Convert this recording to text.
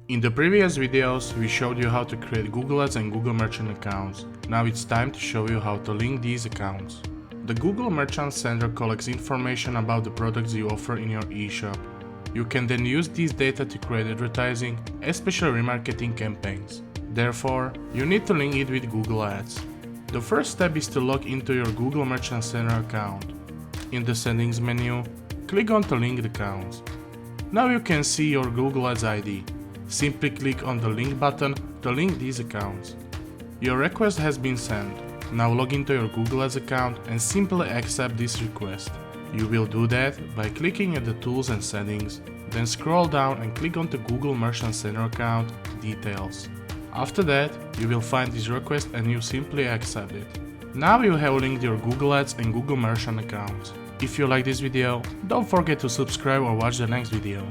In the previous videos, we showed you how to create Google Ads and Google Merchant accounts. Now it's time to show you how to link these accounts. The Google Merchant Center collects information about the products you offer in your eShop. You can then use these data to create advertising, especially remarketing campaigns. Therefore, you need to link it with Google Ads. The first step is to log into your Google Merchant Center account. In the settings menu, click on to link accounts. Now you can see your Google Ads ID. Simply click on the link button to link these accounts. Your request has been sent. Now log into your Google Ads account and simply accept this request. You will do that by clicking at the Tools and Settings, then scroll down and click on the Google Merchant Center account details. After that, you will find this request and you simply accept it. Now you have linked your Google Ads and Google Merchant accounts. If you like this video, don't forget to subscribe or watch the next video.